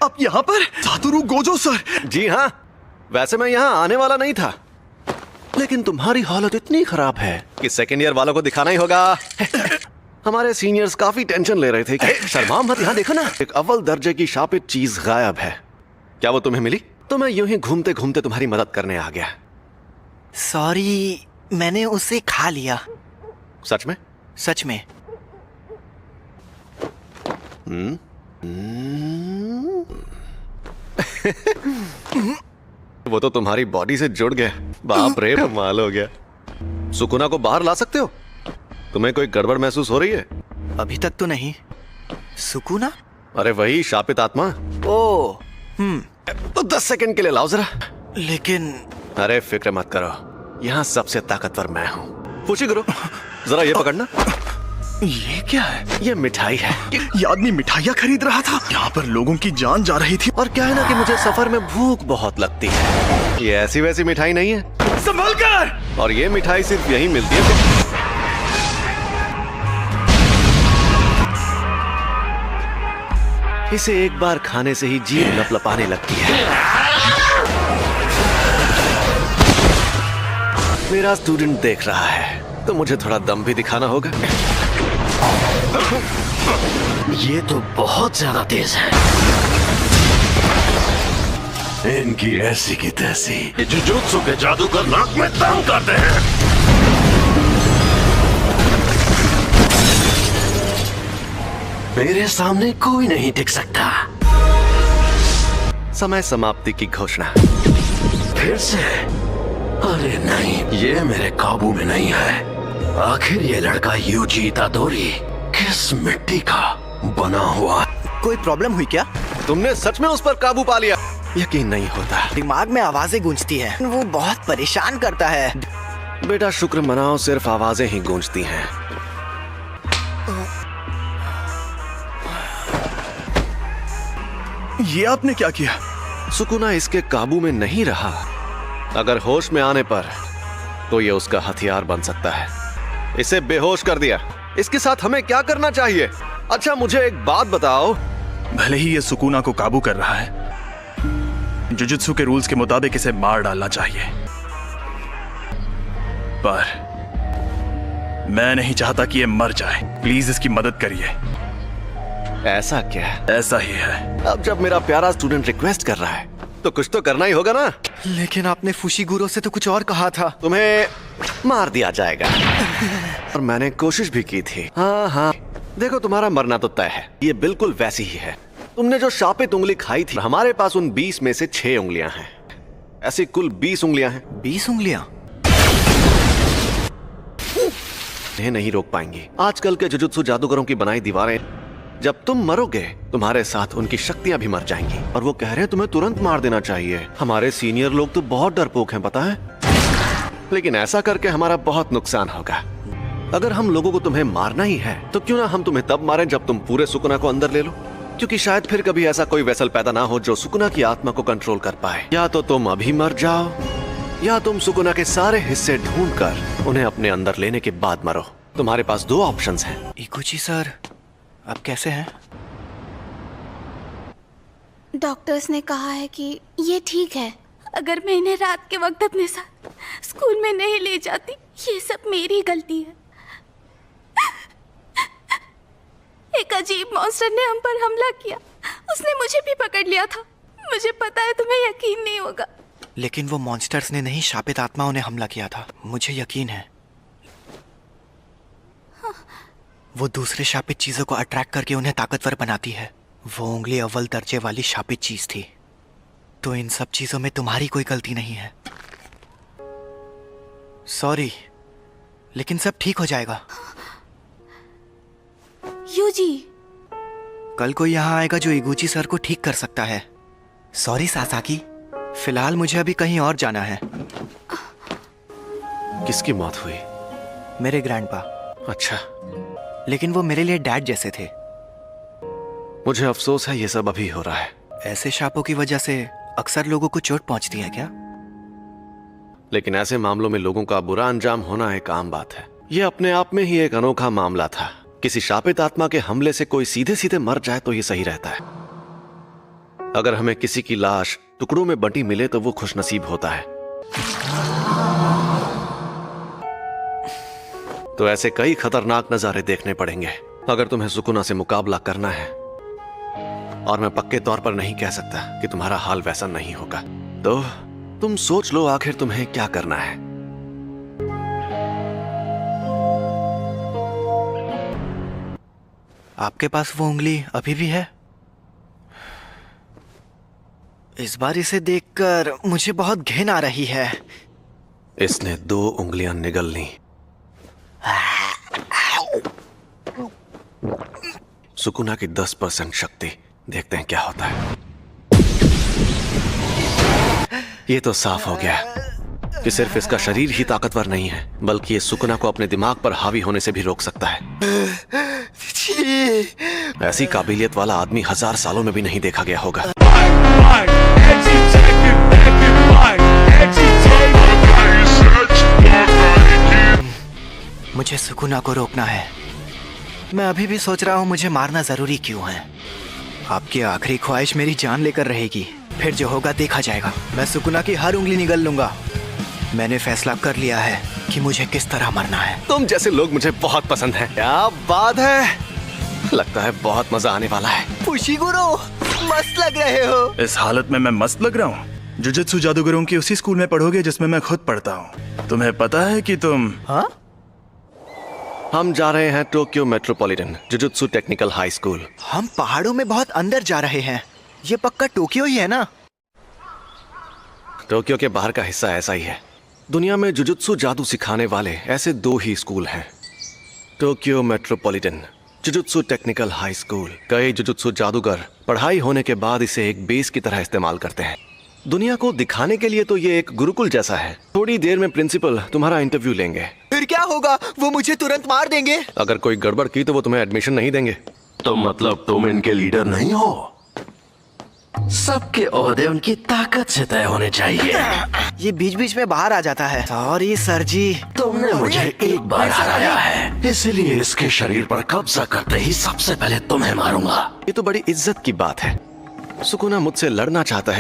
आप यहाँ पर? सातोरु गोजो सर। जी हाँ, वैसे मैं यहाँ आने वाला नहीं था, लेकिन तुम्हारी हालत इतनी खराब है कि सेकेंड ईयर वालों को दिखाना ही होगा। हमारे सीनियर्स काफी टेंशन ले रहे थे कि शर्मा मत, यहाँ देखो ना, एक अव्वल दर्जे की शापित चीज गायब है। क्या वो तुम्हें मिली? तो मैं यूं ही घूमते घूमते तुम्हारी मदद करने आ गया। सॉरी, मैंने उसे खा लिया। सच में? सच में। वो तो तुम्हारी बॉडी से जुड़ गया। बाप रे, कमाल हो गया। सुकुना को बाहर ला सकते हो? तुम्हें कोई गड़बड़ महसूस हो रही है? अभी तक तो नहीं। सुकुना? अरे वही शापित आत्मा। ओ, तो 10 सेकंड के लिए लाओ जरा। लेकिन अरे फिक्र मत करो, यहाँ सबसे ताकतवर मैं हूँ। खुशी करो, जरा ये पकड़ना। ये क्या है? ये मिठाई है। ये आदमी मिठाइयाँ खरीद रहा था। यहाँ पर लोगों की जान जा रही थी। और क्या है ना कि मुझे सफर में भूख बहुत लगती है। ये ऐसी वैसी मिठाई नहीं है। संभल कर! और ये मिठाई सिर्फ यहीं मिलती है। इसे एक बार खाने से ही जीभ लपलपाने लगती है। मेरा स्टूडेंट देख रहा है, तो मुझे थोड़ा दम भी दिखाना होगा। ये तो बहुत ज्यादा तेज है। इनकी ऐसी की तैसी। ये जुजुत्सु के जादूगर नाक में दम करते हैं। मेरे सामने कोई नहीं टिक सकता। समय समाप्ति की घोषणा। फिर से? अरे नहीं, ये मेरे काबू में नहीं है। आखिर ये लड़का यूजी इतादोरी किस मिट्टी का बना हुआ? कोई प्रॉब्लम हुई क्या? तुमने सच में उस पर काबू पा लिया? यकीन नहीं होता। दिमाग में आवाजें गूंजती हैं। वो बहुत परेशान करता है। बेटा शुक्र मनाओ, सिर्फ आवाजें ही गूंजती हैं। ये आपने क्या किया? सुकुना इसके काबू में नहीं रहा। अगर होश में आने पर तो ये उसका हथियार बन सकता है। इसे बेहोश कर दिया। इसके साथ हमें क्या करना चाहिए? अच्छा मुझे एक बात बताओ। भले ही ये सुकुना को काबू कर रहा है, जुजुत्सु के रूल्स के मुताबिक इसे मार डालना चाहिए। पर मैं नहीं चाहता कि ये मर जाए। प्लीज इसकी मदद करिए। ऐसा क्या? ऐसा ही है। अब जब मेरा प्यारा स्टूडेंट रिक्वेस्ट कर रहा है तो कुछ तो करना ही होगा ना। लेकिन आपने फुशिगुरो से तो कुछ और कहा था। तुम्हें मार दिया जाएगा। और मैंने कोशिश भी की थी। हाँ, देखो तुम्हारा मरना तो तय है। ये बिल्कुल वैसी ही है। तुमने जो शापित उंगली खाई थी, हमारे पास उन 20 में से 6 उंगलियां हैं। ऐसी कुल 20 उंगलियां हैं। 20 उंगलियां? इन्हें नहीं रोक पाएंगी। आजकल के जुजुत्सु जादूगरों की बनाई दीवारें, जब तुम मरोगे तुम्हारे साथ उनकी शक्तियां भी मर जाएंगी। और वो कह रहे हैं तुम्हें तुरंत मार देना चाहिए। हमारे सीनियर लोग तो बहुत डरपोक हैं, पता है। लेकिन ऐसा करके हमारा बहुत नुकसान होगा। अगर हम लोगों को तुम्हें मारना ही है तो क्यों ना हम तुम्हें तब मारें जब तुम पूरे सुकुना को अंदर ले लो। क्योंकि शायद फिर कभी ऐसा कोई वेसल पैदा ना हो जो सुकुना की आत्मा को कंट्रोल कर पाए। या तो तुम अभी मर जाओ, या तुम सुकुना के सारे हिस्से ढूंढकर उन्हें अपने अंदर लेने के बाद मरो। तुम्हारे पास 2 ऑप्शंस हैं। इकुची सर, आप कैसे हैं? डॉक्टर्स ने कहा है कि ये ठीक है। अगर मैं इन्हें रात के वक्त अपने साथ स्कूल में नहीं ले जाती, ये सब मेरी गलती है। एक अजीब मॉन्स्टर ने हम पर हमला किया। उसने मुझे भी पकड़ लिया था। मुझे पता है तुम्हें यकीन नहीं होगा, लेकिन वो मॉन्स्टर्स ने नहीं, शापित आत्माओं ने हमला किया था। मुझे यकीन है। वो दूसरे शापित चीजों को अट्रैक्ट करके उन्हें ताकतवर बनाती है। वो उंगली अव्वल दर्जे वाली शापित चीज थी। तो इन सब चीजों में तुम्हारी कोई गलती नहीं है। सॉरी, लेकिन सब ठीक हो जाएगा। यूजी, कल कोई यहाँ आएगा जो इगुची सर को ठीक कर सकता है। सॉरी सासाकी, फिलहाल मुझे अभी कहीं और जाना है। किसकी मौत हुई? मेरे ग्रैंडपा। अच्छा, लेकिन वो मेरे लिए डैड जैसे थे। मुझे अफसोस है ये सब अभी हो रहा है। ऐसे शापों की वजह से अक्सर लोगों को चोट पहुंचती है क्या? लेकिन ऐसे मामलों में लोगों का बुरा अंजाम होना एक आम बात है। यह अपने आप में ही एक अनोखा मामला था। किसी शापित आत्मा के हमले से कोई सीधे सीधे मर जाए तो ये सही रहता है। अगर हमें किसी की लाश टुकड़ों में बंटी मिले तो वो खुशनसीब होता है। तो ऐसे कई खतरनाक नजारे देखने पड़ेंगे अगर तुम्हें सुकुना से मुकाबला करना है। और मैं पक्के तौर पर नहीं कह सकता कि तुम्हारा हाल वैसा नहीं होगा। तो तुम सोच लो आखिर तुम्हें क्या करना है। आपके पास वो उंगली अभी भी है? इस बार इसे देखकर मुझे बहुत घिन आ रही है। इसने 2 उंगलियां निगल ली। सुकुना की 10% शक्ति, देखते हैं क्या होता है। ये तो साफ हो गया कि सिर्फ इसका शरीर ही ताकतवर नहीं है, बल्कि ये सुकुना को अपने दिमाग पर हावी होने से भी रोक सकता है। ऐसी काबिलियत वाला आदमी 1000 सालों में भी नहीं देखा गया होगा। मुझे सुकुना को रोकना है। मैं अभी भी सोच रहा हूँ मुझे मारना जरूरी क्यों है। आपकी आखिरी ख्वाहिश मेरी जान लेकर रहेगी, फिर जो होगा देखा जाएगा। मैं सुकुना की हर उंगली निगल लूंगा। मैंने फैसला कर लिया है कि मुझे किस तरह मरना है। तुम जैसे लोग मुझे बहुत पसंद हैं। क्या बात है, लगता है बहुत मजा आने वाला है। पुशिगुरु, मस्त लग रहे हो। इस हालत में मैं मस्त लग रहा हूँ। जुजुत्सु जादूगरों की उसी स्कूल में पढ़ोगे जिसमें मैं खुद पढ़ता हूँ। तुम्हें पता है कि तुम हाँ? हम जा रहे हैं Tokyo metropolitan jujutsu technical high school. हम पहाड़ों में बहुत अंदर जा रहे हैं। ये पक्का टोक्यो ही है ना? टोक्यो के बाहर का हिस्सा ऐसा ही है। दुनिया में जुजुत्सु जादू सिखाने वाले ऐसे 2 ही स्कूल हैं, Tokyo metropolitan jujutsu technical high school. कई जुजुत्सु जादूगर पढ़ाई होने के बाद इसे एक बेस की तरह इस्तेमाल करते हैं। दुनिया को दिखाने के लिए तो ये एक गुरुकुल जैसा है। थोड़ी देर में प्रिंसिपल तुम्हारा इंटरव्यू लेंगे। फिर क्या होगा? वो मुझे तुरंत मार देंगे। अगर कोई गड़बड़ की तो वो तुम्हें एडमिशन नहीं देंगे। तो मतलब तुम इनके लीडर नहीं हो? सबके ओहदे उनकी ताकत से तय होने चाहिए। ये बीच बीच में बाहर आ जाता है। सॉरी सर जी। तुमने मुझे एक बार हराया है, इसलिए इसके शरीर पर कब्जा करते ही सबसे पहले तुम्हें मारूंगा। ये तो बड़ी इज्जत की बात है। सुकुना मुझसे लड़ना चाहता है।